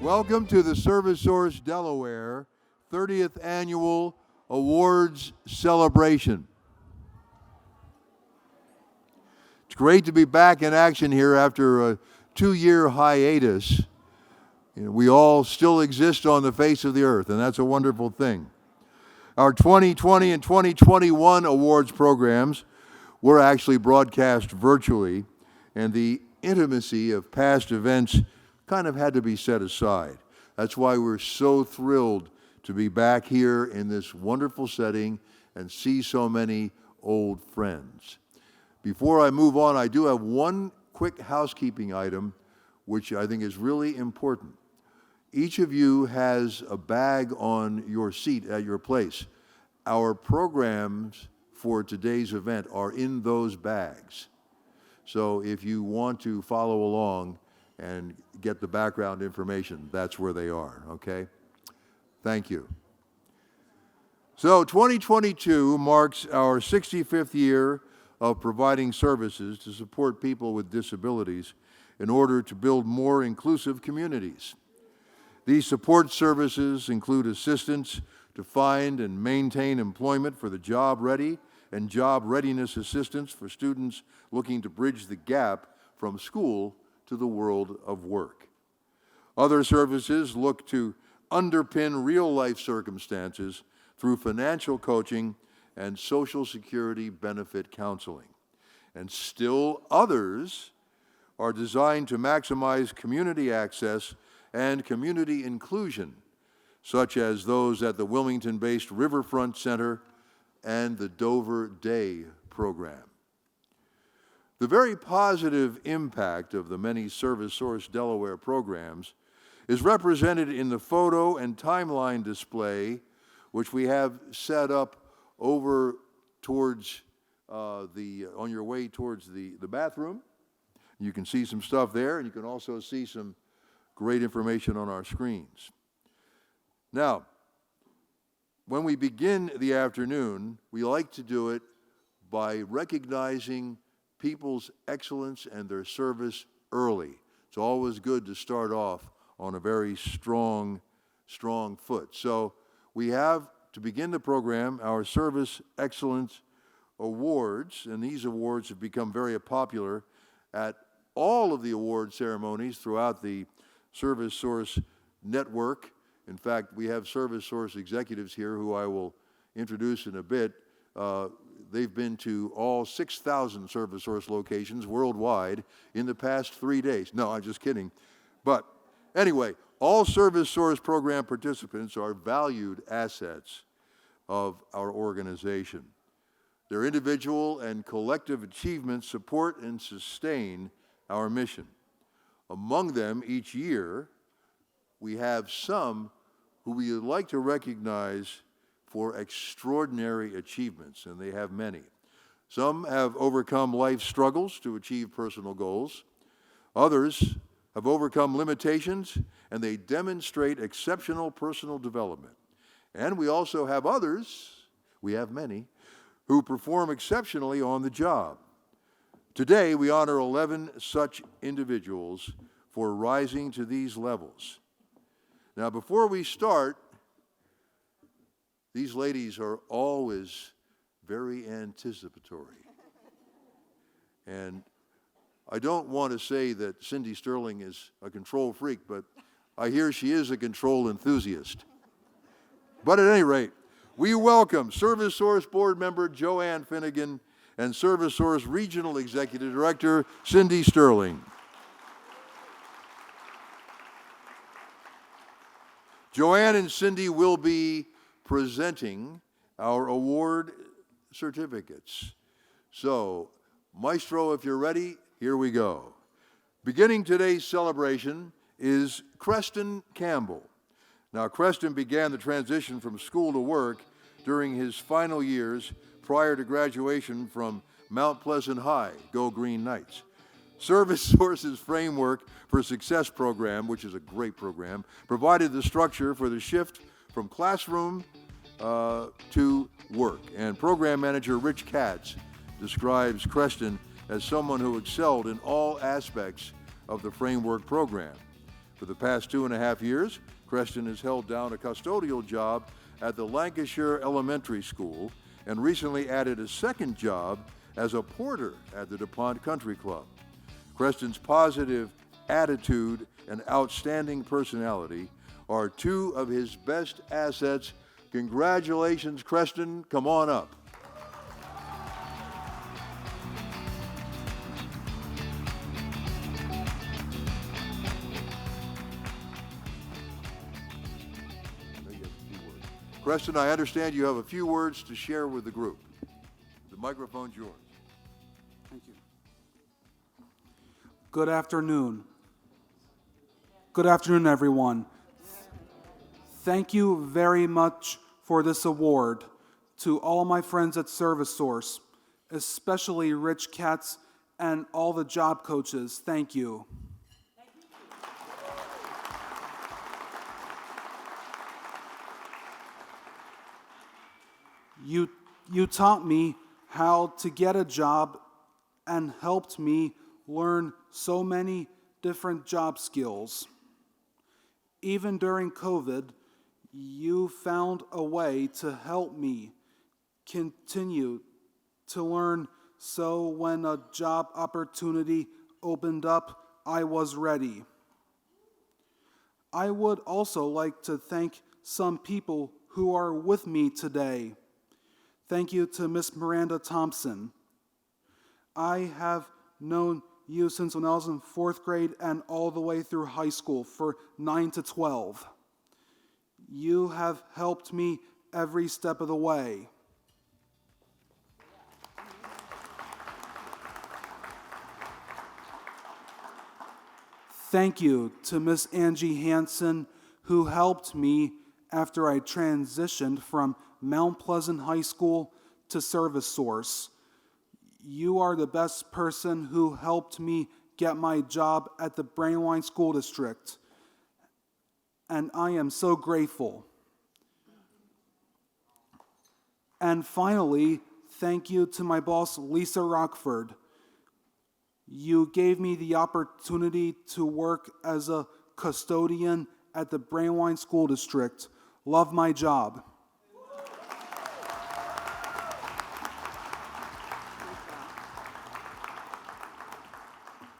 Welcome to the ServiceSource Delaware 30th Annual Awards Celebration. It's great to be back in action here after a 2-year hiatus. We all still exist on the face of the earth, and that's a wonderful thing. Our 2020 and 2021 awards programs were actually broadcast virtually, and the intimacy of past events kind of had to be set aside. That's why we're so thrilled to be back here in this wonderful setting and see so many old friends. Before I move on, I do have one quick housekeeping item which I think is really important. Each of you has a bag on your seat at your place. Our programs for today's event are in those bags. So if you want to follow along and get the background information, that's where they are, okay? Thank you. So 2022 marks our 65th year of providing services to support people with disabilities in order to build more inclusive communities. These support services include assistance to find and maintain employment for the job-ready and job readiness assistance for students looking to bridge the gap from school to the world of work. Other services look to underpin real-life circumstances through financial coaching and Social Security benefit counseling. And still others are designed to maximize community access and community inclusion, such as those at the Wilmington-based Riverfront Center and the Dover Day program. The very positive impact of the many ServiceSource Delaware programs is represented in the photo and timeline display, which we have set up over towards on your way towards the bathroom. You can see some stuff there, and you can also see some great information on our screens. Now, when we begin the afternoon, we like to do it by recognizing people's excellence and their service early. It's always good to start off on a very strong foot. So we have, to begin the program, our Service Excellence Awards, and these awards have become very popular at all of the award ceremonies throughout the ServiceSource network. In fact, we have ServiceSource executives here who I will introduce in a bit. They've been to all 6,000 ServiceSource locations worldwide in the past 3 days. No, I'm just kidding. But anyway, all ServiceSource program participants are valued assets of our organization. Their individual and collective achievements support and sustain our mission. Among them, each year, we have some who we would like to recognize for extraordinary achievements, and they have many. Some have overcome life's struggles to achieve personal goals. Others have overcome limitations, and they demonstrate exceptional personal development. And we also have others, we have many, who perform exceptionally on the job. Today, we honor 11 such individuals for rising to these levels. Now, before we start, these ladies are always very anticipatory. And I don't want to say that Cindy Sterling is a control freak, but I hear she is a control enthusiast. But at any rate, we welcome ServiceSource Board Member Joanne Finnegan and ServiceSource Regional Executive Director Cindy Sterling. Joanne and Cindy will be presenting our award certificates. So, Maestro, if you're ready, here we go. Beginning today's celebration is Creston Campbell. Now, Creston began the transition from school to work during his final years prior to graduation from Mount Pleasant High, Go Green Knights. ServiceSource's Framework for Success program, which is a great program, provided the structure for the shift from classroom to work. And program manager Rich Katz describes Creston as someone who excelled in all aspects of the Framework program. For the past 2.5 years, Creston has held down a custodial job at the Lancashire Elementary School and recently added a second job as a porter at the DuPont Country Club. Creston's positive attitude and outstanding personality are two of his best assets. Congratulations, Creston. Come on up. Creston, I understand you have a few words to share with the group. The microphone's yours. Thank you. Good afternoon. Good afternoon, everyone. Thank you very much for this award. To all my friends at ServiceSource, especially Rich Katz and all the job coaches, thank you. You taught me how to get a job and helped me learn so many different job skills. Even during COVID, you found a way to help me continue to learn, so when a job opportunity opened up, I was ready. I would also like to thank some people who are with me today. Thank you to Miss Miranda Thompson. I have known you since when I was in 4th grade and all the way through high school for 9 to 12. You have helped me every step of the way. Thank you to Miss Angie Hansen, who helped me after I transitioned from Mount Pleasant High School to ServiceSource. You are the best person who helped me get my job at the Brandywine School District, and I am so grateful. And finally, thank you to my boss, Lisa Rockford. You gave me the opportunity to work as a custodian at the Brandywine School District. Love my job.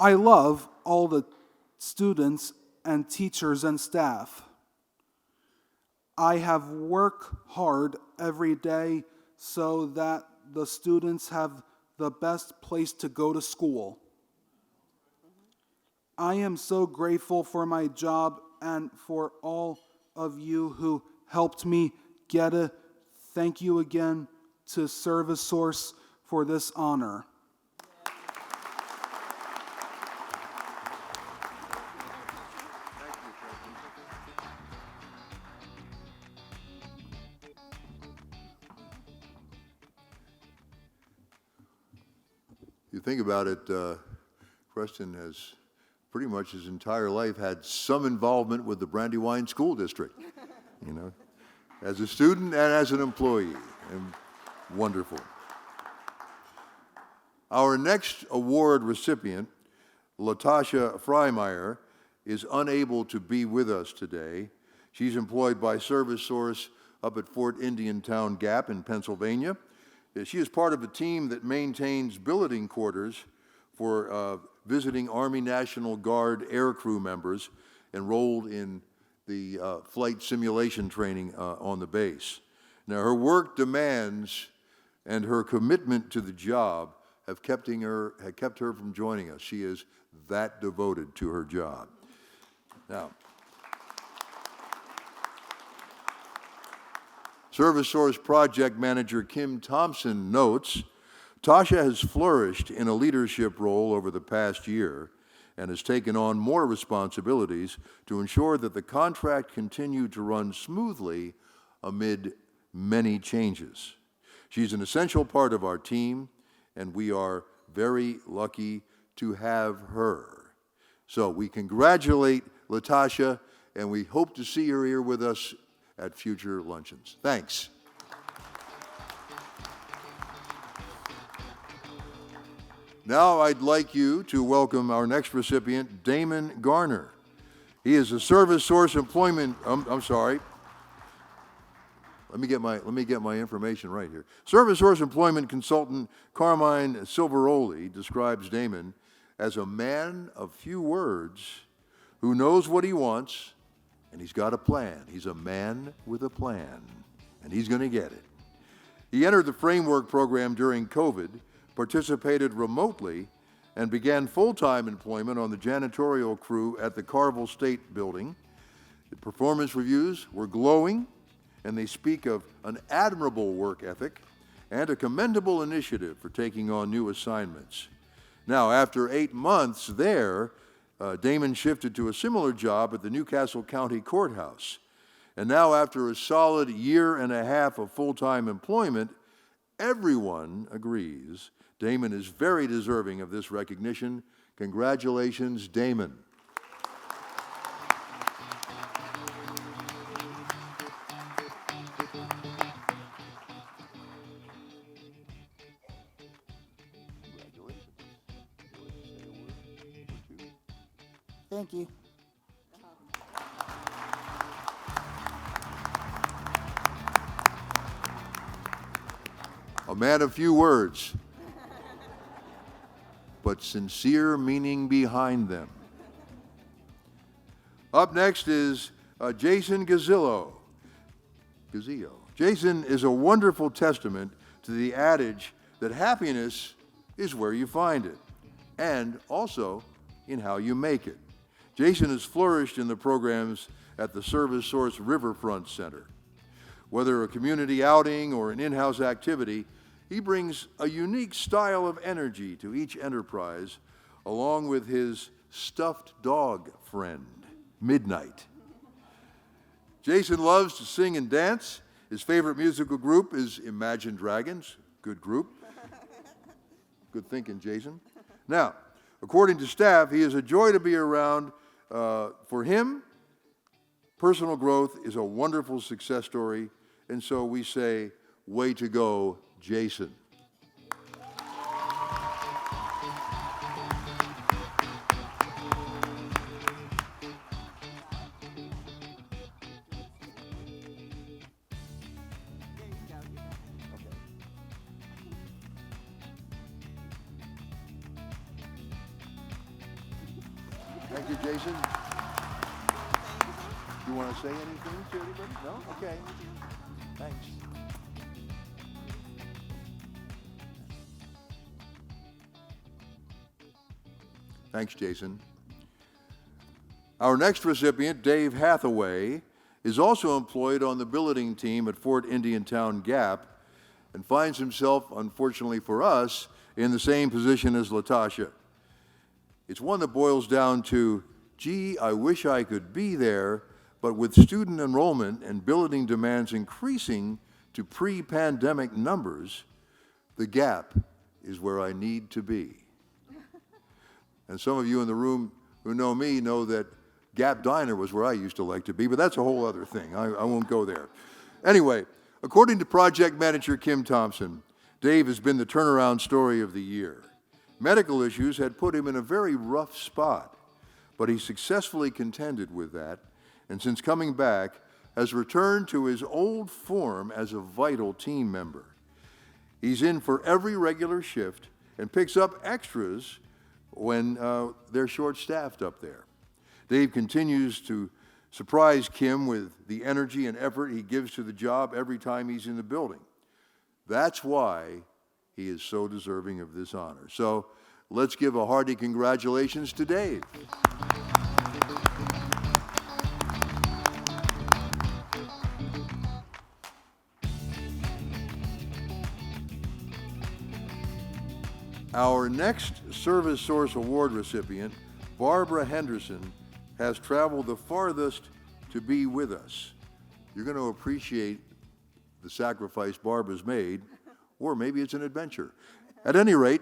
I love all the students and teachers and staff. I have worked hard every day so that the students have the best place to go to school. I am so grateful for my job and for all of you who helped me get it. Thank you again to ServiceSource for this honor. You think about it, Creston has pretty much his entire life had some involvement with the Brandywine School District, you know, as a student and as an employee, and wonderful. Our next award recipient, Latasha Freimeyer, is unable to be with us today. She's employed by ServiceSource up at Fort Indian Town Gap in Pennsylvania. She is part of a team that maintains billeting quarters for visiting Army National Guard aircrew members enrolled in the flight simulation training on the base. Now, her work demands and her commitment to the job have kept her from joining us. She is that devoted to her job. Now, ServiceSource Project Manager Kim Thompson notes, Tasha has flourished in a leadership role over the past year and has taken on more responsibilities to ensure that the contract continued to run smoothly amid many changes. She's an essential part of our team, and we are very lucky to have her. So we congratulate Latasha, and we hope to see her here with us at future luncheons. Thanks. Now I'd like you to welcome our next recipient, Damon Garner. He is a ServiceSource employment, I'm sorry. Let me get my information right here. ServiceSource employment consultant Carmine Silveroli describes Damon as a man of few words who knows what he wants, and he's got a plan. He's a man with a plan, and he's going to get it. He entered the framework program during COVID, participated remotely, and began full-time employment on the janitorial crew at the Carville State Building. The performance reviews were glowing, and they speak of an admirable work ethic and a commendable initiative for taking on new assignments. Now, after 8 months there, Damon shifted to a similar job at the Newcastle County Courthouse. And now, after a solid year and a half of full-time employment, everyone agrees Damon is very deserving of this recognition. Congratulations, Damon. Thank you. A man of few words, but sincere meaning behind them. Up next is Jason Gazillo. Jason is a wonderful testament to the adage that happiness is where you find it, and also in how you make it. Jason has flourished in the programs at the ServiceSource Riverfront Center. Whether a community outing or an in-house activity, he brings a unique style of energy to each enterprise, along with his stuffed dog friend, Midnight. Jason loves to sing and dance. His favorite musical group is Imagine Dragons. Good group. Good thinking, Jason. Now, according to staff, he is a joy to be around. For him, personal growth is a wonderful success story, and so we say, way to go, Jason. Thank you, Jason. Do you want to say anything to anybody? No? Okay. Thanks. Thanks, Jason. Our next recipient, Dave Hathaway, is also employed on the billeting team at Fort Indiantown Gap and finds himself, unfortunately for us, in the same position as Latasha. It's one that boils down to, gee, I wish I could be there, but with student enrollment and billeting demands increasing to pre-pandemic numbers, the Gap is where I need to be. And some of you in the room who know me know that Gap Diner was where I used to like to be, but that's a whole other thing. I won't go there. Anyway, according to project manager Kim Thompson, Dave has been the turnaround story of the year. Medical issues had put him in a very rough spot, but he successfully contended with that, and since coming back, has returned to his old form as a vital team member. He's in for every regular shift and picks up extras when they're short-staffed up there. Dave continues to surprise Kim with the energy and effort he gives to the job every time he's in the building. That's why he is so deserving of this honor. So let's give a hearty congratulations to Dave. Our next ServiceSource Award recipient, Barbara Henderson, has traveled the farthest to be with us. You're going to appreciate the sacrifice Barbara's made, or maybe it's an adventure. At any rate,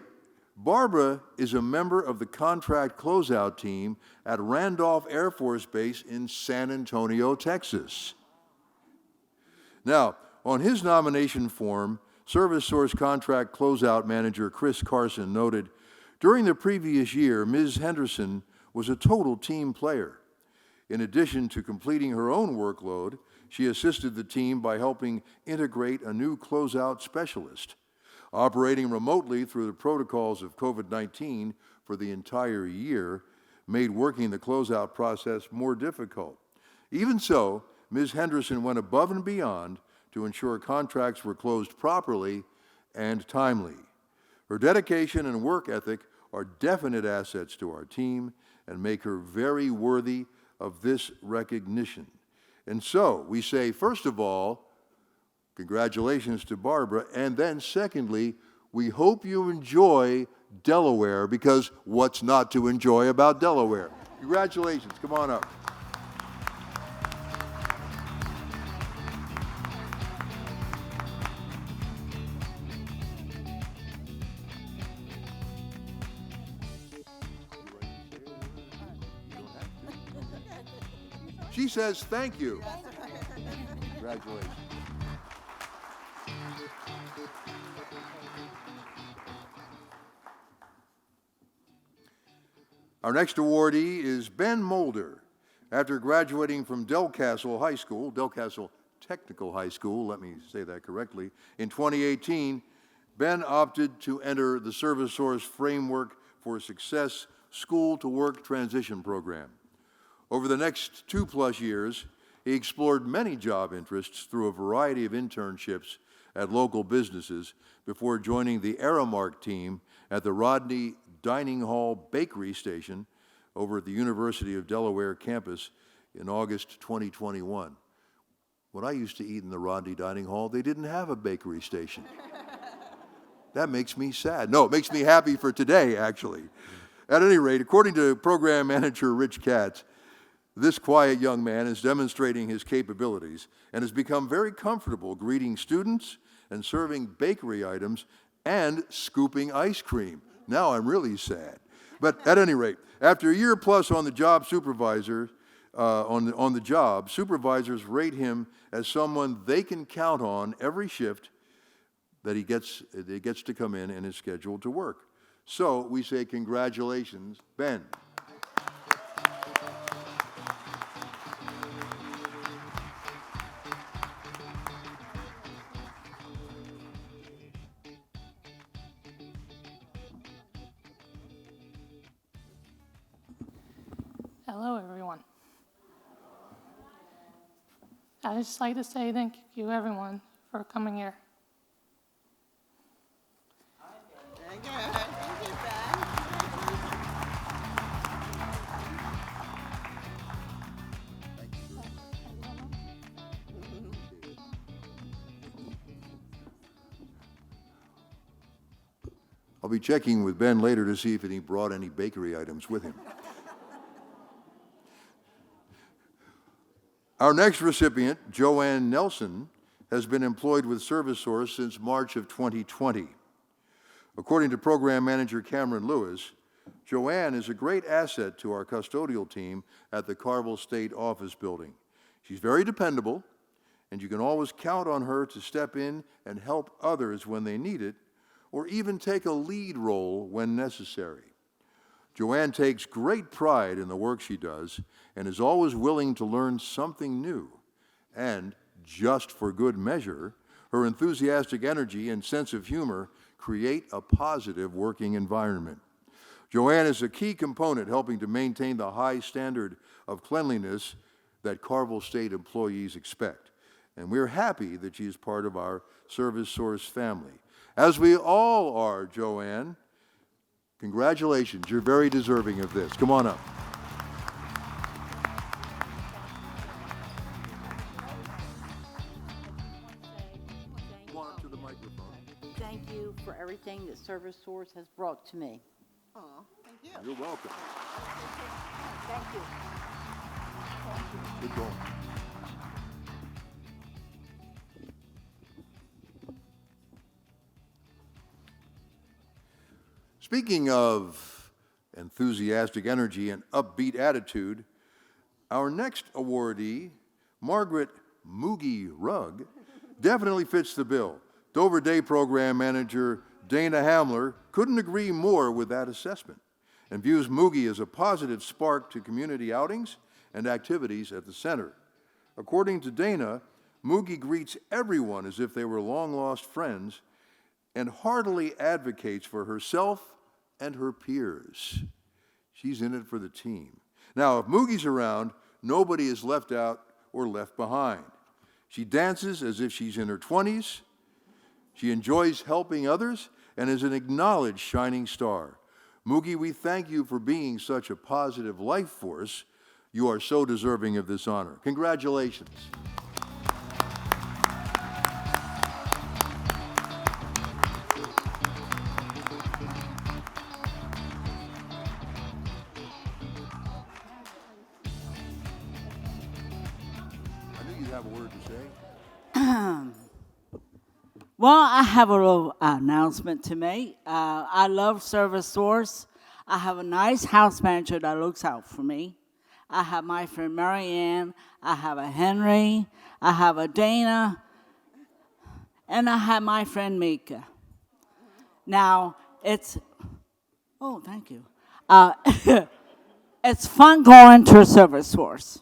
Barbara is a member of the contract closeout team at Randolph Air Force Base in San Antonio, Texas. Now, on his nomination form, ServiceSource contract closeout manager Chris Carson noted, during the previous year, Ms. Henderson was a total team player. In addition to completing her own workload, she assisted the team by helping integrate a new closeout specialist. Operating remotely through the protocols of COVID-19 for the entire year made working the closeout process more difficult. Even so, Ms. Henderson went above and beyond to ensure contracts were closed properly and timely. Her dedication and work ethic are definite assets to our team and make her very worthy of this recognition. And so we say, first of all, congratulations to Barbara, and then secondly, we hope you enjoy Delaware, because what's not to enjoy about Delaware? Congratulations, come on up. She says thank you. Congratulations. Our next awardee is Ben Mulder. After graduating from Delcastle Technical High School, let me say that correctly, in 2018, Ben opted to enter the ServiceSource Framework for Success School-to-Work Transition Program. Over the next 2+ years, he explored many job interests through a variety of internships at local businesses before joining the Aramark team at the Rodney Dining Hall Bakery Station over at the University of Delaware campus in August 2021. When I used to eat in the Rodney Dining Hall, they didn't have a bakery station. That makes me sad. No, it makes me happy for today, actually. At any rate, according to program manager Rich Katz, this quiet young man is demonstrating his capabilities and has become very comfortable greeting students and serving bakery items and scooping ice cream. Now I'm really sad. But at any rate, after a year plus on the job, supervisors rate him as someone they can count on every shift that he gets to come in and is scheduled to work. So we say congratulations, Ben. Hello, everyone. I'd just like to say thank you, everyone, for coming here. Thank you, Ben. I'll be checking with Ben later to see if he brought any bakery items with him. Our next recipient, Joanne Nelson, has been employed with ServiceSource since March of 2020. According to program manager Cameron Lewis, Joanne is a great asset to our custodial team at the Carville State Office Building. She's very dependable, and you can always count on her to step in and help others when they need it, or even take a lead role when necessary. Joanne takes great pride in the work she does and is always willing to learn something new. And, just for good measure, her enthusiastic energy and sense of humor create a positive working environment. Joanne is a key component helping to maintain the high standard of cleanliness that Carville State employees expect. And we're happy that she is part of our ServiceSource family. As we all are, Joanne, congratulations, you're very deserving of this. Come on up. Come on up to the microphone. Thank you for everything that ServiceSource has brought to me. Aw, thank you. You're welcome. Thank you. Good going. Speaking of enthusiastic energy and upbeat attitude, our next awardee, Margaret Moogie Rugg, definitely fits the bill. Dover Day Program Manager Dana Hamler couldn't agree more with that assessment and views Moogie as a positive spark to community outings and activities at the center. According to Dana, Moogie greets everyone as if they were long-lost friends and heartily advocates for herself and her peers. She's in it for the team. Now, if Moogie's around, nobody is left out or left behind. She dances as if she's in her 20s. She enjoys helping others and is an acknowledged shining star. Moogie, we thank you for being such a positive life force. You are so deserving of this honor. Congratulations. I knew you'd have a word to say. Well, I have a little announcement to make. I love ServiceSource. I have a nice house manager that looks out for me. I have my friend Marianne. I have a Henry. I have a Dana. And I have my friend Mika. Now, oh, thank you. It's fun going to ServiceSource.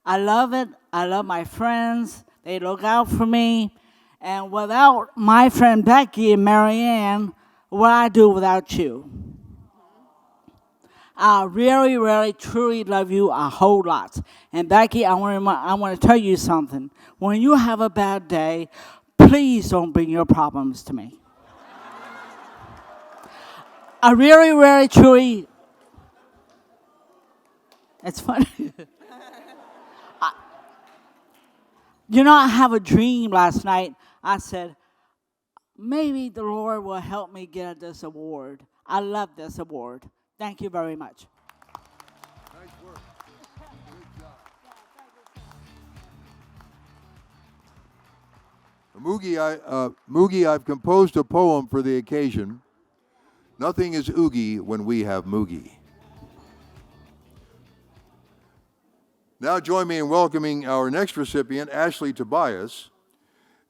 I love it. I love my friends. They look out for me. And without my friend Becky and Marianne, what I do without you? I really, really, truly love you a whole lot. And Becky, I want to tell you something. When you have a bad day, please don't bring your problems to me. I really, really, truly. It's funny. I have a dream last night. I said, maybe the Lord will help me get this award. I love this award. Thank you very much. Nice work. Good job. Moogie, I've composed a poem for the occasion. Nothing is oogie when we have Moogie. Now join me in welcoming our next recipient, Ashley Tobias.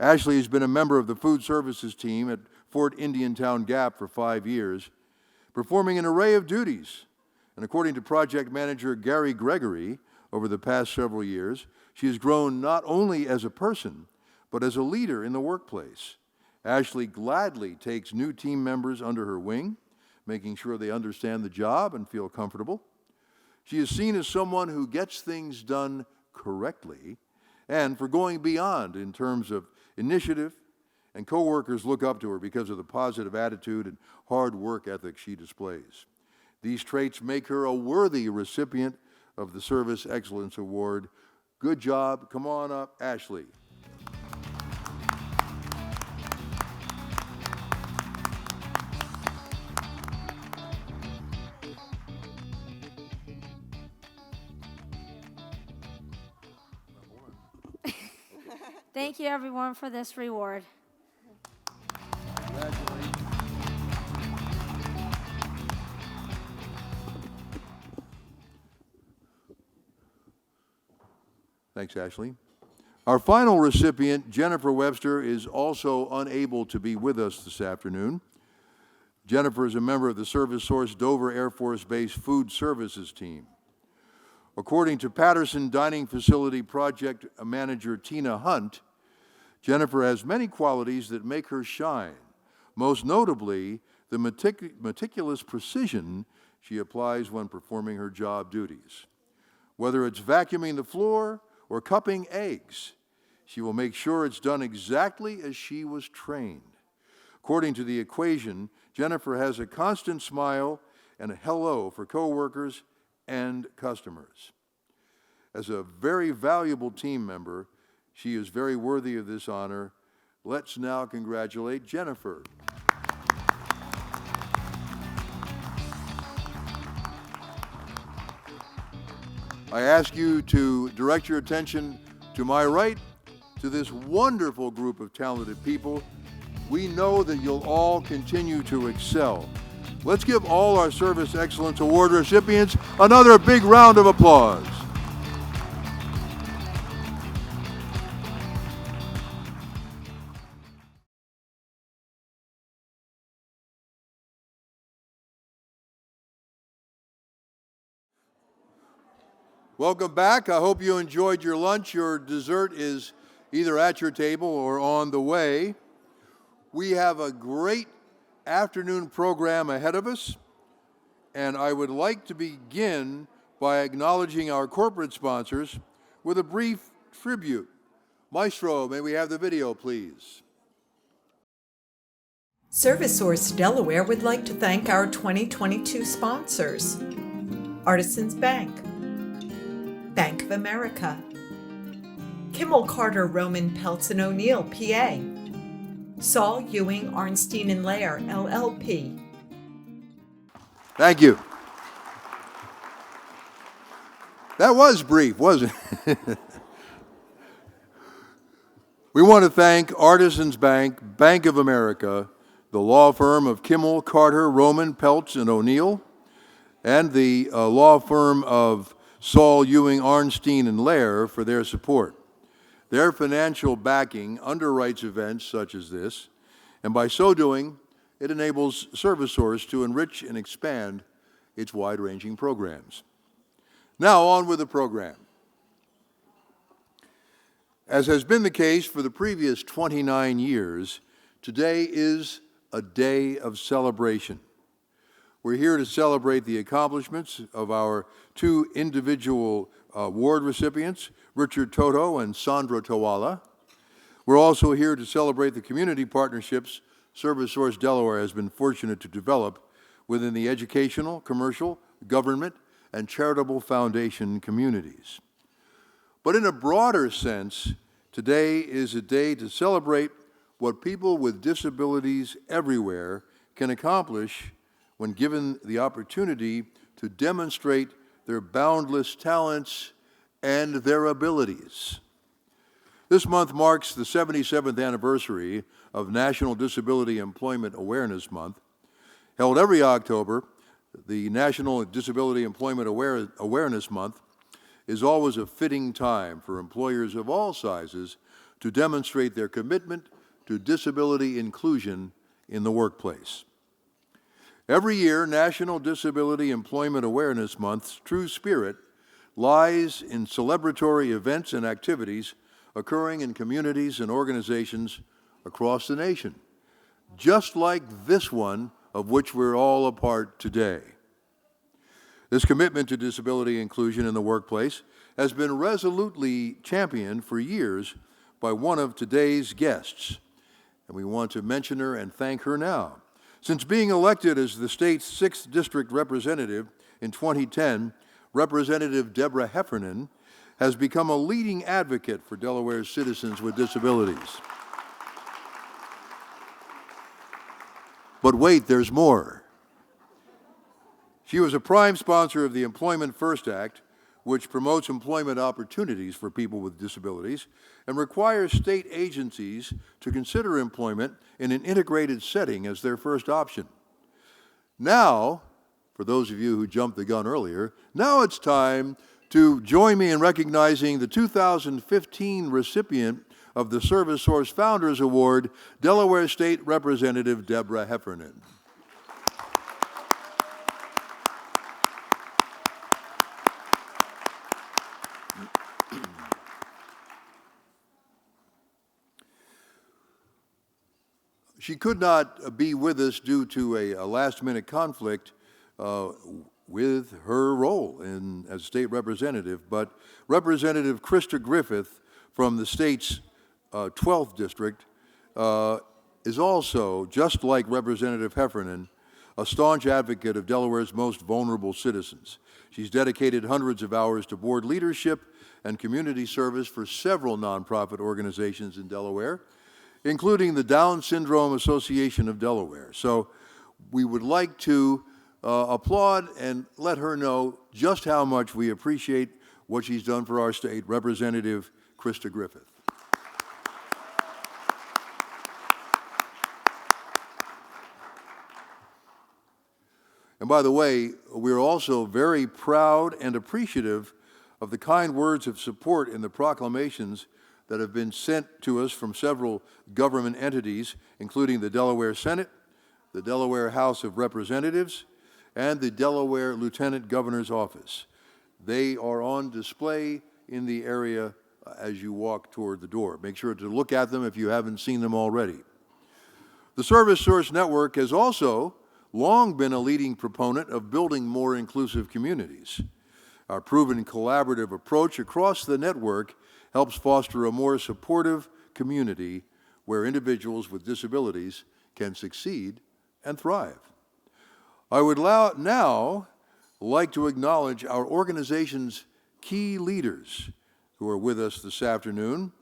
Ashley has been a member of the food services team at Fort Indiantown Gap for 5 years, performing an array of duties. And according to project manager Gary Gregory, over the past several years, she has grown not only as a person, but as a leader in the workplace. Ashley gladly takes new team members under her wing, making sure they understand the job and feel comfortable. She is seen as someone who gets things done correctly and for going beyond in terms of initiative, and coworkers look up to her because of the positive attitude and hard work ethic she displays. These traits make her a worthy recipient of the Service Excellence Award. Good job. Come on up, Ashley. Thank you, everyone, for this reward. Congratulations. Thanks, Ashley. Our final recipient, Jennifer Webster, is also unable to be with us this afternoon. Jennifer is a member of the ServiceSource Dover Air Force Base Food Services team. According to Patterson Dining Facility Project Manager Tina Hunt, Jennifer has many qualities that make her shine, most notably the meticulous precision she applies when performing her job duties. Whether it's vacuuming the floor or cupping eggs, she will make sure it's done exactly as she was trained. According to the equation, Jennifer has a constant smile and a hello for coworkers and customers. As a very valuable team member, she is very worthy of this honor. Let's now congratulate Jennifer. I ask you to direct your attention to my right, to this wonderful group of talented people. We know that you'll all continue to excel. Let's give all our Service Excellence Award recipients another big round of applause. Welcome back. I hope you enjoyed your lunch. Your dessert is either at your table or on the way. We have a great afternoon program ahead of us, and I would like to begin by acknowledging our corporate sponsors with a brief tribute. Maestro, may we have the video, please? ServiceSource Delaware would like to thank our 2022 sponsors: Artisans Bank, Bank of America, Kimmel Carter Roman Peltz and O'Neill, PA, Saul Ewing Arnstein and Lair, LLP. Thank you. That was brief, wasn't it? We want to thank Artisans Bank, Bank of America, the law firm of Kimmel, Carter, Roman, Peltz, and O'Neill, and the law firm of Saul Ewing, Arnstein, and Lair for their support. Their financial backing underwrites events such as this, and by so doing, it enables ServiceSource to enrich and expand its wide-ranging programs. Now on with the program. As has been the case for the previous 29 years, today is a day of celebration. We're here to celebrate the accomplishments of our two individual award recipients, Richard Toto and Sandra Tawala. We're also here to celebrate the community partnerships ServiceSource Delaware has been fortunate to develop within the educational, commercial, government, and charitable foundation communities. But in a broader sense, today is a day to celebrate what people with disabilities everywhere can accomplish when given the opportunity to demonstrate their boundless talents and their abilities. This month marks the 77th anniversary of National Disability Employment Awareness Month. Held every October, the National Disability Employment Awareness Month is always a fitting time for employers of all sizes to demonstrate their commitment to disability inclusion in the workplace. Every year, National Disability Employment Awareness Month's true spirit lies in celebratory events and activities occurring in communities and organizations across the nation, just like this one of which we're all a part today. This commitment to disability inclusion in the workplace has been resolutely championed for years by one of today's guests, and we want to mention her and thank her now. Since being elected as the state's 6th District Representative in 2010, Representative Deborah Heffernan has become a leading advocate for Delaware's citizens with disabilities. But wait, there's more. She was a prime sponsor of the Employment First Act, which promotes employment opportunities for people with disabilities and requires state agencies to consider employment in an integrated setting as their first option. Now, for those of you who jumped the gun earlier, now it's time to join me in recognizing the 2015 recipient of the ServiceSource Founders Award, Delaware State Representative Deborah Heffernan. She could not be with us due to a last-minute conflict with her role as state representative, but Representative Krista Griffith from the state's 12th district is also, just like Representative Heffernan, a staunch advocate of Delaware's most vulnerable citizens. She's dedicated hundreds of hours to board leadership and community service for several nonprofit organizations in Delaware, including the Down Syndrome Association of Delaware. So we would like to applaud and let her know just how much we appreciate what she's done for our state, Representative Krista Griffith. And by the way, we're also very proud and appreciative of the kind words of support in the proclamations that have been sent to us from several government entities, including the Delaware Senate, the Delaware House of Representatives, and the Delaware Lieutenant Governor's Office. They are on display in the area as you walk toward the door. Make sure to look at them if you haven't seen them already. The ServiceSource Network has also long been a leading proponent of building more inclusive communities. Our proven collaborative approach across the network helps foster a more supportive community where individuals with disabilities can succeed and thrive. I would now like to acknowledge our organization's key leaders who are with us this afternoon.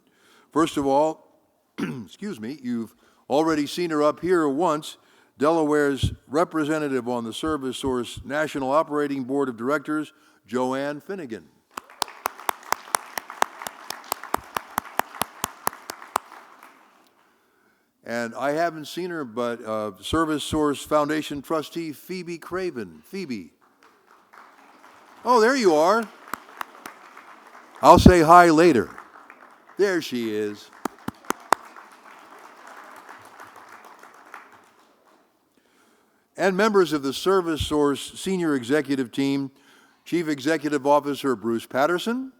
First of all, excuse me, you've already seen her up here once, Delaware's representative on the ServiceSource National Operating Board of Directors, Joanne Finnegan. And I haven't seen her, but ServiceSource Foundation trustee Phoebe Craven. Phoebe. Oh, there you are. I'll say hi later. There she is. And members of the ServiceSource Senior Executive Team, Chief Executive Officer Bruce Patterson,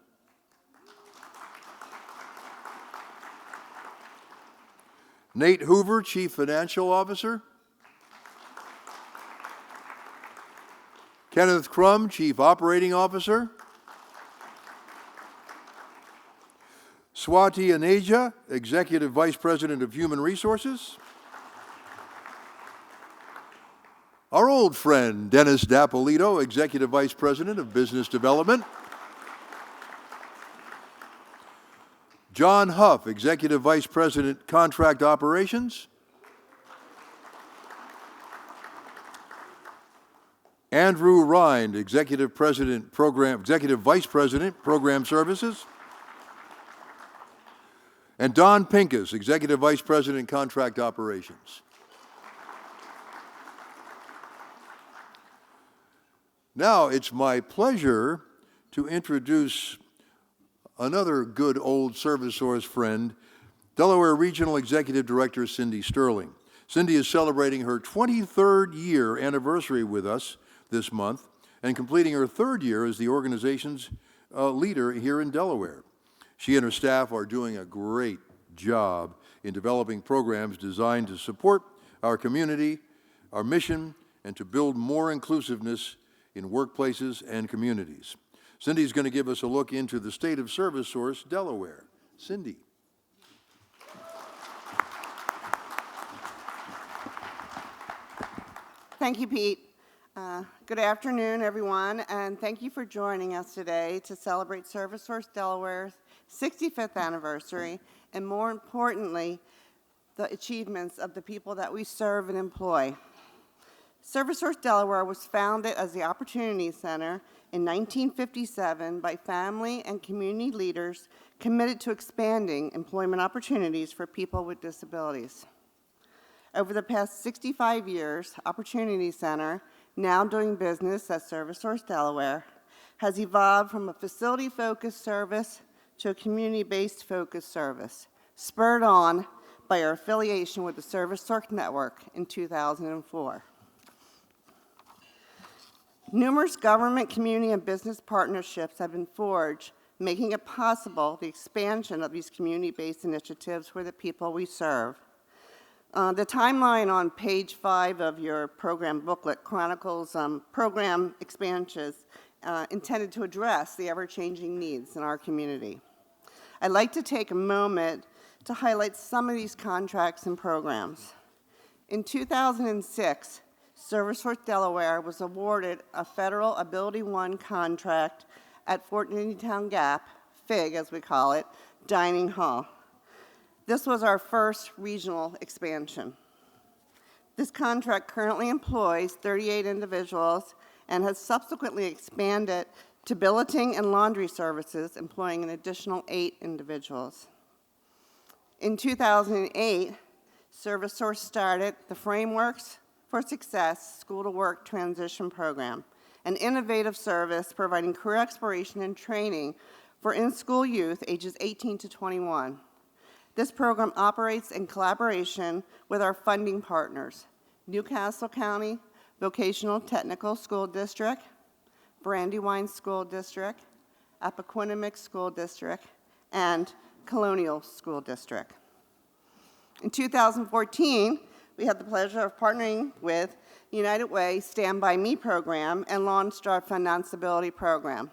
Nate Hoover, Chief Financial Officer, Kenneth Crum, Chief Operating Officer, Swati Aneja, Executive Vice President of Human Resources, our old friend Dennis Dapolito, Executive Vice President of Business Development, John Huff, Executive Vice President, Contract Operations, Andrew Rind, Executive Vice President, Program Services, and Don Pincus, Executive Vice President, Contract Operations. Now it's my pleasure to introduce another good old ServiceSource friend, Delaware Regional Executive Director Cindy Sterling. Cindy is celebrating her 23rd year anniversary with us this month and completing her 3rd year as the organization's leader here in Delaware. She and her staff are doing a great job in developing programs designed to support our community, our mission, and to build more inclusiveness in workplaces and communities. Cindy's going to give us a look into the state of ServiceSource, Delaware. Cindy. Thank you, Pete. Good afternoon, everyone, and thank you for joining us today to celebrate ServiceSource Delaware's 65th anniversary, and more importantly, the achievements of the people that we serve and employ. ServiceSource Delaware was founded as the Opportunity Center in 1957 by family and community leaders committed to expanding employment opportunities for people with disabilities. Over the past 65 years, Opportunity Center, now doing business as ServiceSource Delaware, has evolved from a facility-focused service to a community-based focused service, spurred on by our affiliation with the ServiceSource Network in 2004. Numerous government, community, and business partnerships have been forged, making it possible the expansion of these community-based initiatives for the people we serve. The timeline on page 5 of your program booklet chronicles program expansions intended to address the ever-changing needs in our community. I'd like to take a moment to highlight some of these contracts and programs. In 2006, ServiceSource Delaware was awarded a federal Ability One contract at Fort Uniontown Gap, FIG as we call it, Dining Hall. This was our first regional expansion. This contract currently employs 38 individuals and has subsequently expanded to billeting and laundry services, employing an additional 8 individuals. In 2008, ServiceSource started the Frameworks for Success School to Work Transition Program, an innovative service providing career exploration and training for in-school youth ages 18 to 21. This program operates in collaboration with our funding partners, Newcastle County Vocational Technical School District, Brandywine School District, Appoquinimink School District, and Colonial School District. In 2014, we had the pleasure of partnering with United Way Stand By Me program and launched our Financeability program.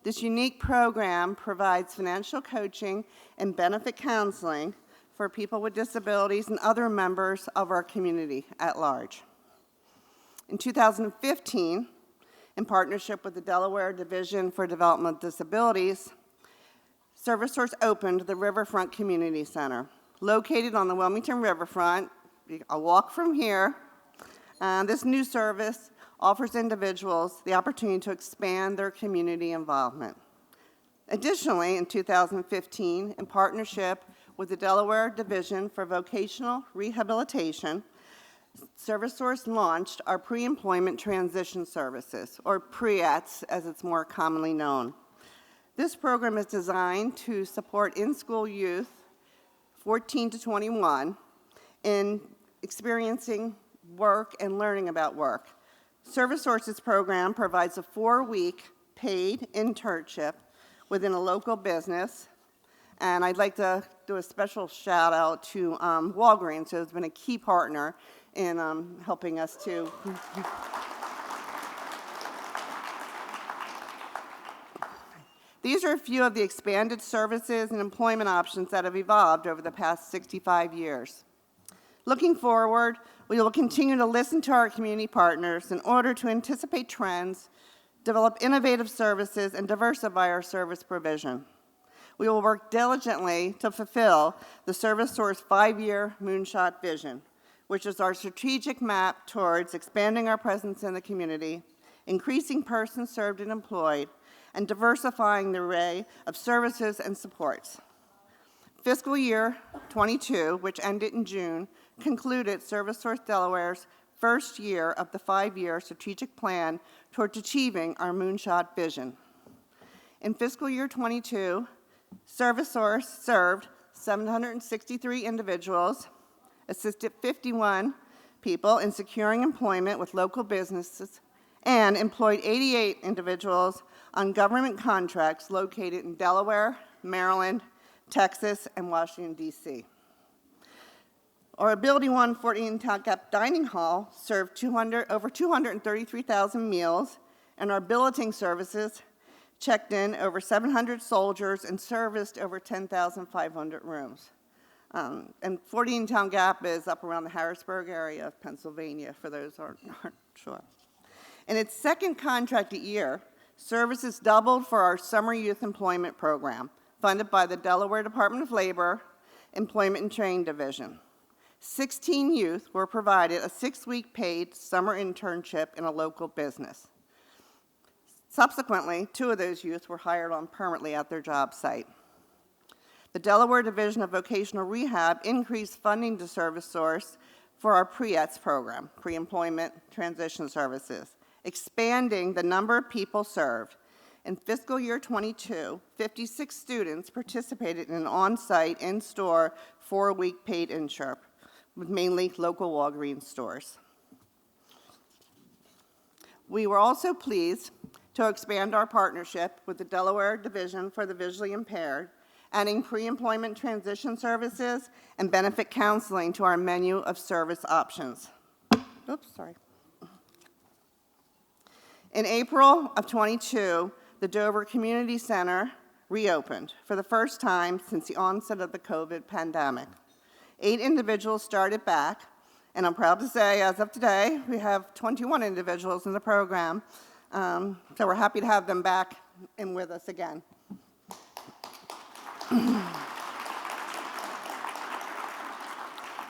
This unique program provides financial coaching and benefit counseling for people with disabilities and other members of our community at large. In 2015, in partnership with the Delaware Division for Development of Disabilities, ServiceSource opened the Riverfront Community Center. Located on the Wilmington Riverfront, a walk from here, this new service offers individuals the opportunity to expand their community involvement. Additionally, in 2015, in partnership with the Delaware Division for Vocational Rehabilitation, ServiceSource launched our Pre-Employment Transition Services, or PREATS as it's more commonly known. This program is designed to support in-school youth 14 to 21 in experiencing work and learning about work. ServiceSource's program provides a 4-week paid internship within a local business, and I'd like to do a special shout out to Walgreens, who has been a key partner in helping us to. These are a few of the expanded services and employment options that have evolved over the past 65 years. Looking forward, we will continue to listen to our community partners in order to anticipate trends, develop innovative services, and diversify our service provision. We will work diligently to fulfill the ServiceSource 5-year Moonshot Vision, which is our strategic map towards expanding our presence in the community, increasing persons served and employed, and diversifying the array of services and supports. Fiscal year 22, which ended in June, concluded ServiceSource Delaware's first year of the 5-year strategic plan towards achieving our Moonshot Vision. In fiscal year 22, ServiceSource served 763 individuals, assisted 51 people in securing employment with local businesses, and employed 88 individuals on government contracts located in Delaware, Maryland, Texas, and Washington, D.C. Our Ability One 14 Town Gap Dining Hall served over 233,000 meals, and our billeting services checked in over 700 soldiers and serviced over 10,500 rooms. And 14 Town Gap is up around the Harrisburg area of Pennsylvania, for those who aren't sure. In its second contracted year, services doubled for our Summer Youth Employment Program, funded by the Delaware Department of Labor Employment and Training Division. 16 youth were provided a 6-week paid summer internship in a local business. Subsequently, 2 of those youth were hired on permanently at their job site. The Delaware Division of Vocational Rehab increased funding to ServiceSource for our PREATS program, Pre-Employment Transition Services, expanding the number of people served. In fiscal year 22, 56 students participated in an on-site, in-store, 4-week paid internship with mainly local Walgreens stores. We were also pleased to expand our partnership with the Delaware Division for the Visually Impaired, adding pre-employment transition services and benefit counseling to our menu of service options. Oops, sorry. In April of 22, the Dover Community Center reopened for the first time since the onset of the COVID pandemic. 8 individuals started back, and I'm proud to say, as of today, we have 21 individuals in the program, so we're happy to have them back and with us again.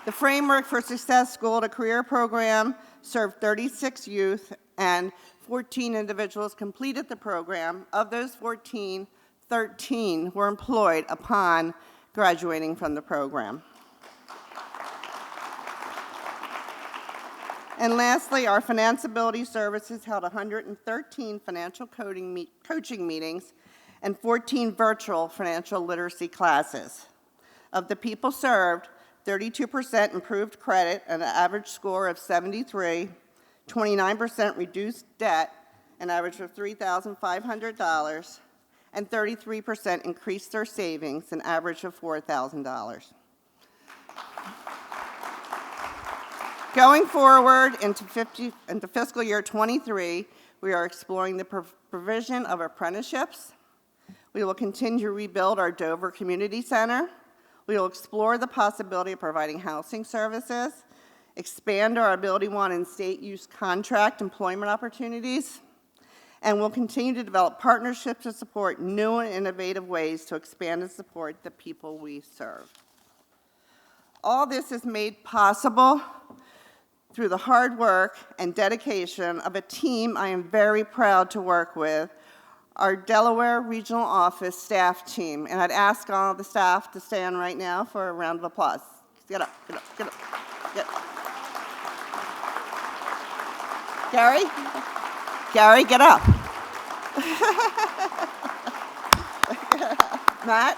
The Framework for Success School to Career program served 36 youth, and 14 individuals completed the program. Of those 14, 13 were employed upon graduating from the program. And lastly, our Financeability Services held 113 financial coaching meetings and 14 virtual financial literacy classes. Of the people served, 32% improved credit at an average score of 73, 29% reduced debt, an average of $3,500, and 33% increased their savings, an average of $4,000. Going forward into fiscal year 23, we are exploring the provision of apprenticeships. We will continue to rebuild our Dover Community Center. We will explore the possibility of providing housing services, expand our Ability One and state use contract employment opportunities, and we'll continue to develop partnerships to support new and innovative ways to expand and support the people we serve. All this is made possible through the hard work and dedication of a team I am very proud to work with, our Delaware Regional Office staff team. And I'd ask all the staff to stand right now for a round of applause. Get up, get up, get up. Get up. Gary, get up. Matt?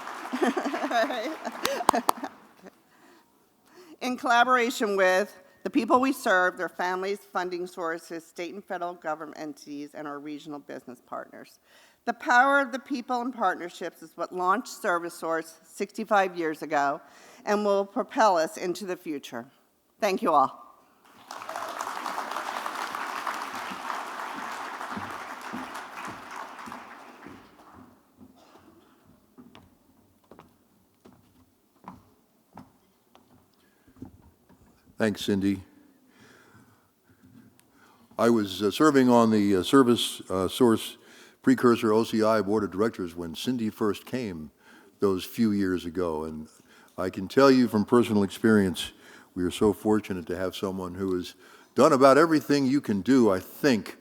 In collaboration with the people we serve, their families, funding sources, state and federal government entities, and our regional business partners. The power of the people and partnerships is what launched ServiceSource 65 years ago and will propel us into the future. Thank you all. Thanks, Cindy. I was serving on the ServiceSource precursor OCI Board of Directors when Cindy first came those few years ago, and I can tell you from personal experience, we are so fortunate to have someone who has done about everything you can do, I think.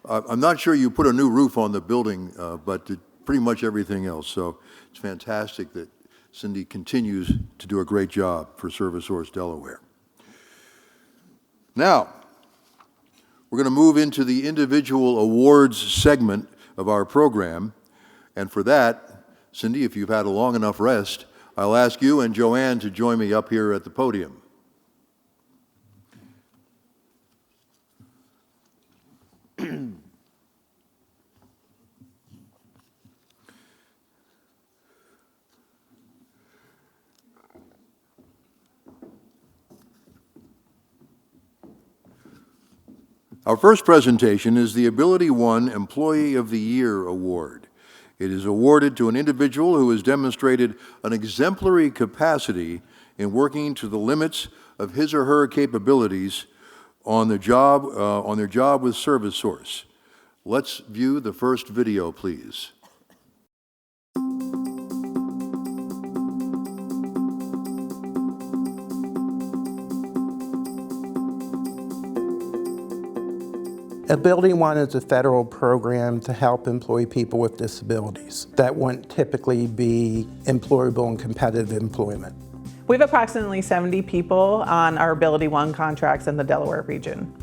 I'm not sure you put a new roof on the building, but pretty much everything else, so it's fantastic that Cindy continues to do a great job for ServiceSource Delaware. Now, we're going to move into the individual awards segment of our program, and for that, Cindy, if you've had a long enough rest, I'll ask you and Joanne to join me up here at the podium. Our first presentation is the Ability One Employee of the Year Award. It is awarded to an individual who has demonstrated an exemplary capacity in working to the limits of his or her capabilities on their job with ServiceSource. Let's view the first video, please. Ability One is a federal program to help employ people with disabilities that wouldn't typically be employable in competitive employment. We have approximately 70 people on our Ability One contracts in the Delaware region.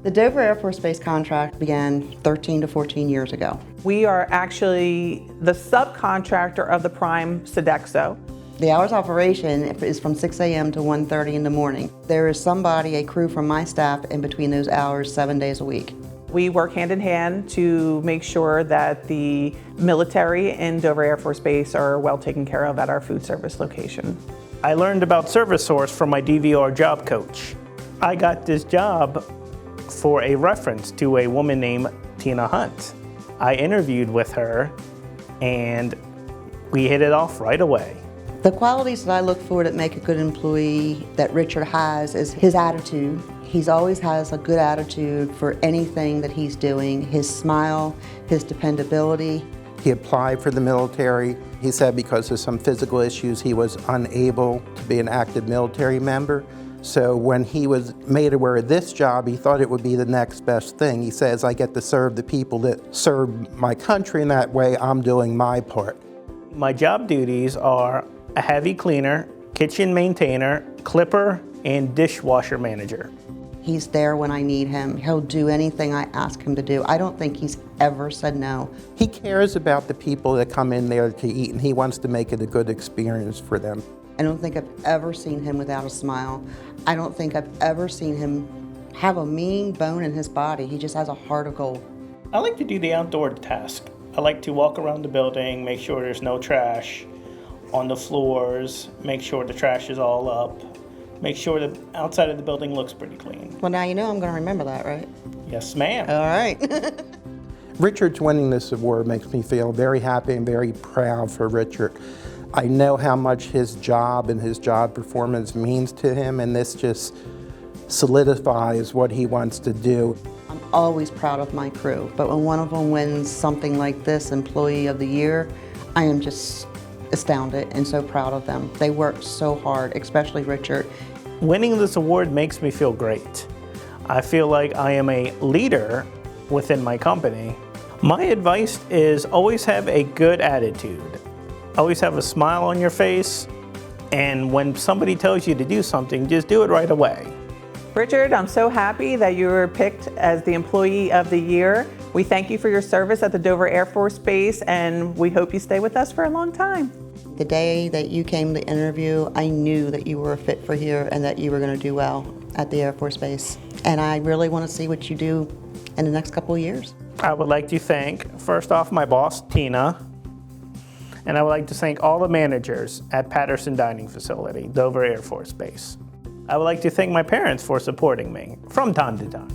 The Dover Air Force Base contract began 13 to 14 years ago. We are actually the subcontractor of the prime Sodexo. The hours of operation is from 6 a.m. to 1:30 in the morning. There is somebody, a crew from my staff, in between those hours 7 days a week. We work hand in hand to make sure that the military and Dover Air Force Base are well taken care of at our food service location. I learned about ServiceSource from my DVR job coach. I got this job for a reference to a woman named Tina Hunt. I interviewed with her and we hit it off right away. The qualities that I look for that make a good employee that Richard has is his attitude. He always has a good attitude for anything that he's doing. His smile, his dependability. He applied for the military. He said because of some physical issues he was unable to be an active military member. So when he was made aware of this job, he thought it would be the next best thing. He says, I get to serve the people that serve my country, and that way I'm doing my part. My job duties are a heavy cleaner, kitchen maintainer, clipper, and dishwasher manager. He's there when I need him. He'll do anything I ask him to do. I don't think he's ever said no. He cares about the people that come in there to eat, and he wants to make it a good experience for them. I don't think I've ever seen him without a smile. I don't think I've ever seen him have a mean bone in his body. He just has a heart of gold. I like to do the outdoor task. I like to walk around the building, make sure there's no trash on the floors, make sure the trash is all up, make sure the outside of the building looks pretty clean. Well, now you know I'm going to remember that, right? Yes, ma'am. All right. Richard's winning this award makes me feel very happy and very proud for Richard. I know how much his job and his job performance means to him, and this just solidifies what he wants to do. I'm always proud of my crew, but when one of them wins something like this, Employee of the Year, I am just astounded and so proud of them. They work so hard, especially Richard. Winning this award makes me feel great. I feel like I am a leader within my company. My advice is always have a good attitude. Always have a smile on your face, and when somebody tells you to do something, just do it right away. Richard, I'm so happy that you were picked as the Employee of the Year. We thank you for your service at the Dover Air Force Base, and we hope you stay with us for a long time. The day that you came to interview, I knew that you were a fit for here and that you were going to do well at the Air Force Base. And I really want to see what you do in the next couple of years. I would like to thank, first off, my boss, Tina, and I would like to thank all the managers at Patterson Dining Facility, Dover Air Force Base. I would like to thank my parents for supporting me from time to time.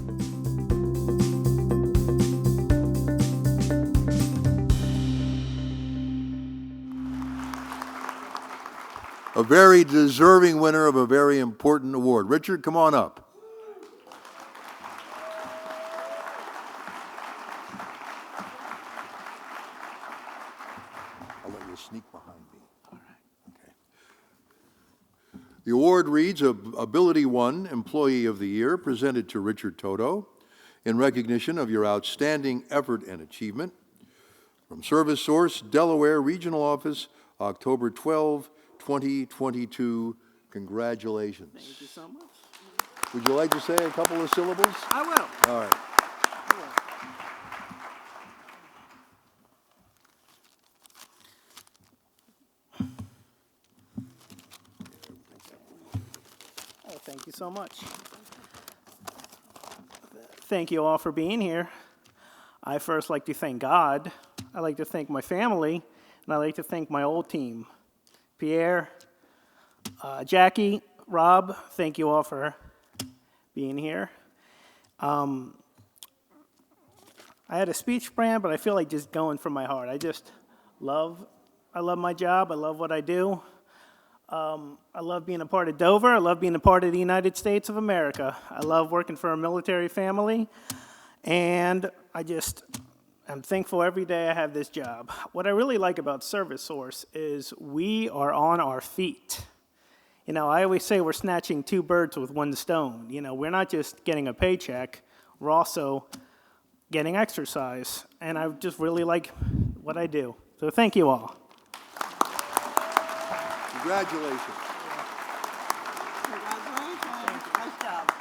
A very deserving winner of a very important award. Richard, come on up. I'll let you sneak behind me. All right. Okay. The award reads Ability One Employee of the Year, presented to Richard Toto in recognition of your outstanding effort and achievement. From ServiceSource, Delaware Regional Office, October 12, 2022. Congratulations. Thank you so much. Would you like to say a couple of syllables? I will. All right. Oh, thank you so much. Thank you all for being here. I first like to thank God. I like to thank my family, and I like to thank my old team. Pierre, Jackie, Rob, thank you all for being here. I had a speech planned, but I feel like just going from my heart. I love my job. I love what I do. I love being a part of Dover. I love being a part of the United States of America. I love working for a military family, and I'm thankful every day I have this job. What I really like about ServiceSource is we are on our feet. You know, I always say we're snatching two birds with one stone. You know, we're not just getting a paycheck, we're also getting exercise. And I just really like what I do. So thank you all. Congratulations. Congratulations. Nice job.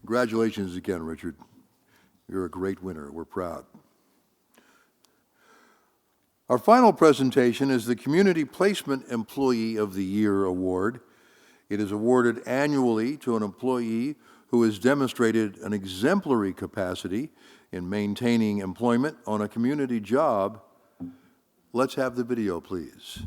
Congratulations again, Richard. You're a great winner. We're proud. Our final presentation is the Community Placement Employee of the Year Award. It is awarded annually to an employee who has demonstrated an exemplary capacity in maintaining employment on a community job. Let's have the video, please.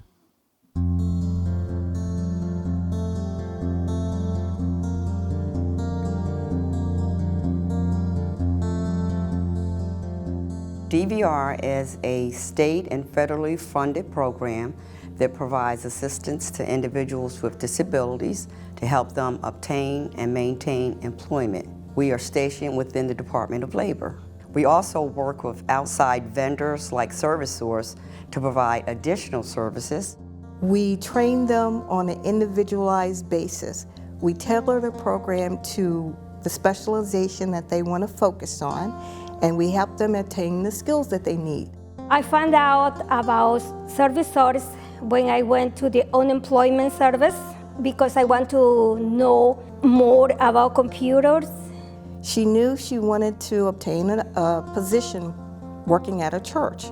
DVR is a state and federally funded program that provides assistance to individuals with disabilities to help them obtain and maintain employment. We are stationed within the Department of Labor. We also work with outside vendors like ServiceSource to provide additional services. We train them on an individualized basis. We tailor the program to the specialization that they want to focus on, and we help them attain the skills that they need. I found out about ServiceSource when I went to the unemployment service because I want to know more about computers. She knew she wanted to obtain a position working at a church.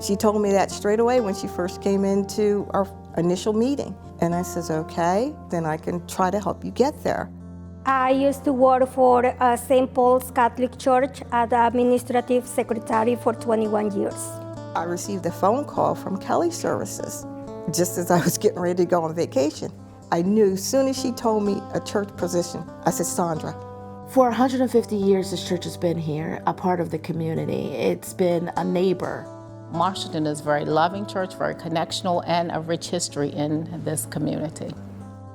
She told me that straight away when she first came into our initial meeting. And I says, okay, then I can try to help you get there. I used to work for St. Paul's Catholic Church as administrative secretary for 21 years. I received a phone call from Kelly Services just as I was getting ready to go on vacation. I knew as soon as she told me a church position, I said, Sandra. For 150 years, this church has been here, a part of the community. It's been a neighbor. Marshallton is a very loving church, very connectional, and a rich history in this community.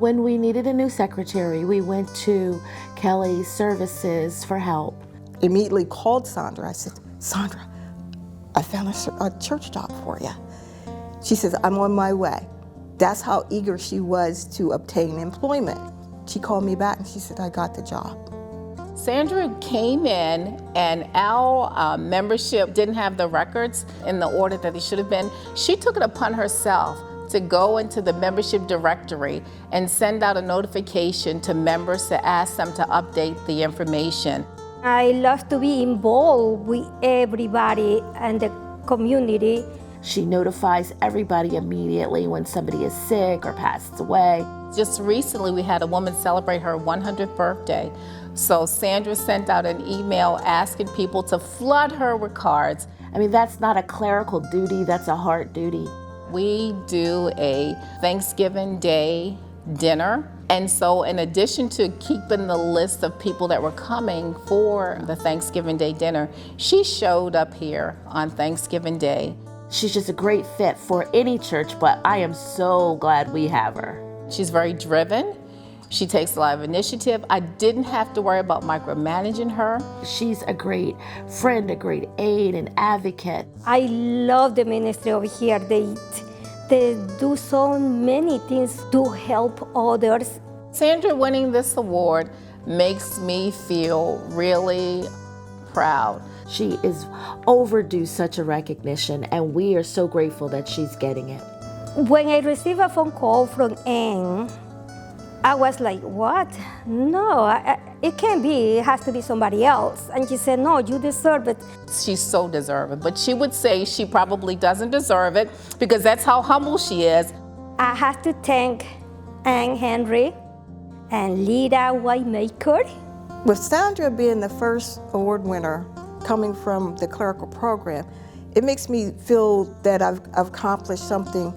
When we needed a new secretary, we went to Kelly Services for help. Immediately called Sandra. I said, Sandra, I found a church job for you. She says, I'm on my way. That's how eager she was to obtain employment. She called me back and she said, I got the job. Sandra came in and our membership didn't have the records in the order that they should have been. She took it upon herself to go into the membership directory and send out a notification to members to ask them to update the information. I love to be involved with everybody and the community. She notifies everybody immediately when somebody is sick or passes away. Just recently, we had a woman celebrate her 100th birthday. So Sandra sent out an email asking people to flood her with cards. I mean, that's not a clerical duty, that's a heart duty. We do a Thanksgiving Day dinner. And so in addition to keeping the list of people that were coming for the Thanksgiving Day dinner, she showed up here on Thanksgiving Day. She's just a great fit for any church, but I am so glad we have her. She's very driven. She takes a lot of initiative. I didn't have to worry about micromanaging her. She's a great friend, a great aide, an advocate. I love the ministry over here. They do so many things to help others. Sandra winning this award makes me feel really proud. She is overdue such a recognition, and we are so grateful that she's getting it. When I received a phone call from Anne, I was like, what? No, it can't be. It has to be somebody else. And she said, no, you deserve it. She's so deserving, but she would say she probably doesn't deserve it because that's how humble she is. I have to thank Anne Henry and Lita Whitemaker. With Sandra being the first award winner coming from the clerical program, it makes me feel that I've accomplished something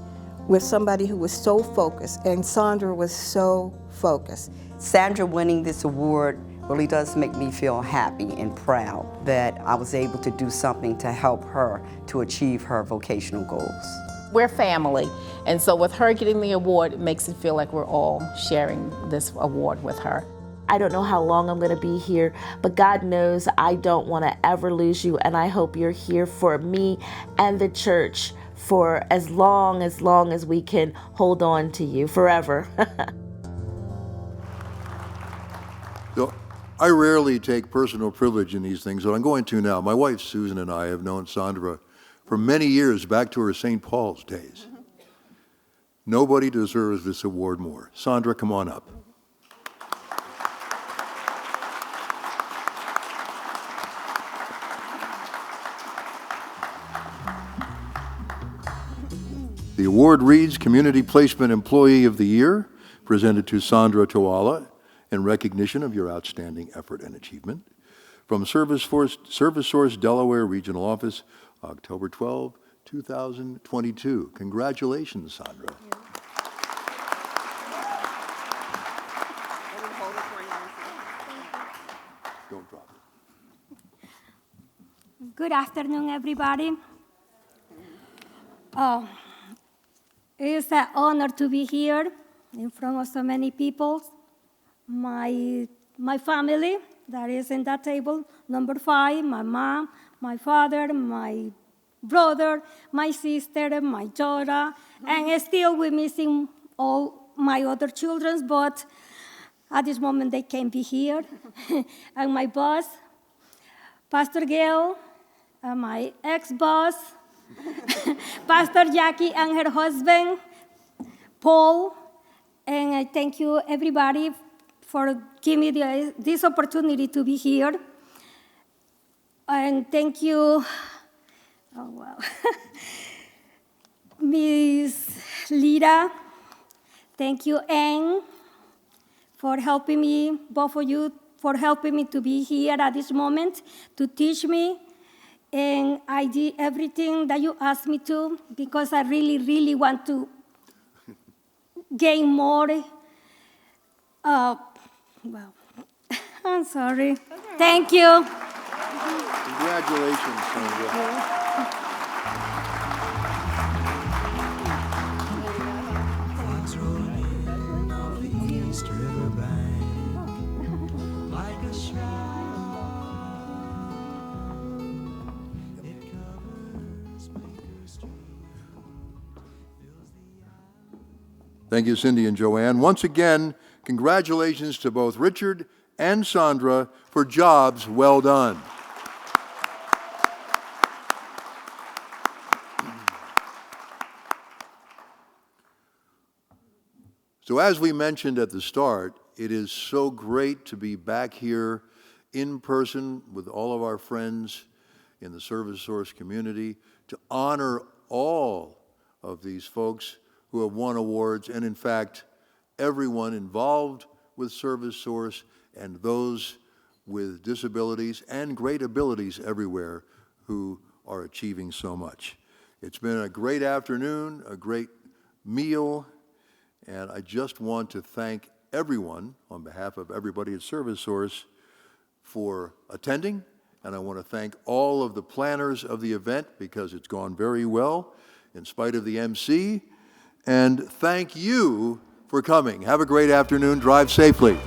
with somebody who was so focused, and Sandra was so focused. Sandra winning this award really does make me feel happy and proud that I was able to do something to help her to achieve her vocational goals. We're family, and so with her getting the award, it makes it feel like we're all sharing this award with her. I don't know how long I'm going to be here, but God knows I don't want to ever lose you, and I hope you're here for me and the church for as long as we can hold on to you forever. So, I rarely take personal privilege in these things, but I'm going to now. My wife Susan and I have known Sandra for many years, back to her St. Paul's days. Nobody deserves this award more. Sandra, come on up. The award reads Community Placement Employee of the Year, presented to Sandra Toala in recognition of your outstanding effort and achievement. From ServiceSource Delaware Regional Office, October 12, 2022. Congratulations, Sandra. Don't drop it. Good afternoon, everybody. It's an honor to be here in front of so many people. My family that is in that table, number 5, my mom, my father, my brother, my sister, my daughter, and still we're missing all my other children, but at this moment they can't be here. And my boss, Pastor Gail, my ex-boss, Pastor Jackie and her husband, Paul, and I thank you everybody for giving me this opportunity to be here. And thank you, Miss Lita, Thank you, Anne, for helping me, both of you, for helping me to be here at this moment, to teach me. And I did everything that you asked me to because I really, really want to gain more. Well, I'm sorry. Thank you. Congratulations, Sandra. Thank you, Cindy and Joanne. Once again, congratulations to both Richard and Sandra for jobs well done. So as we mentioned at the start, it is so great to be back here in person with all of our friends in the ServiceSource community to honor all of these folks who have won awards, and in fact, everyone involved with ServiceSource and those with disabilities and great abilities everywhere who are achieving so much. It's been a great afternoon, a great meal, and I just want to thank everyone on behalf of everybody at ServiceSource for attending, and I want to thank all of the planners of the event because it's gone very well in spite of the MC. And thank you for coming. Have a great afternoon. Drive safely.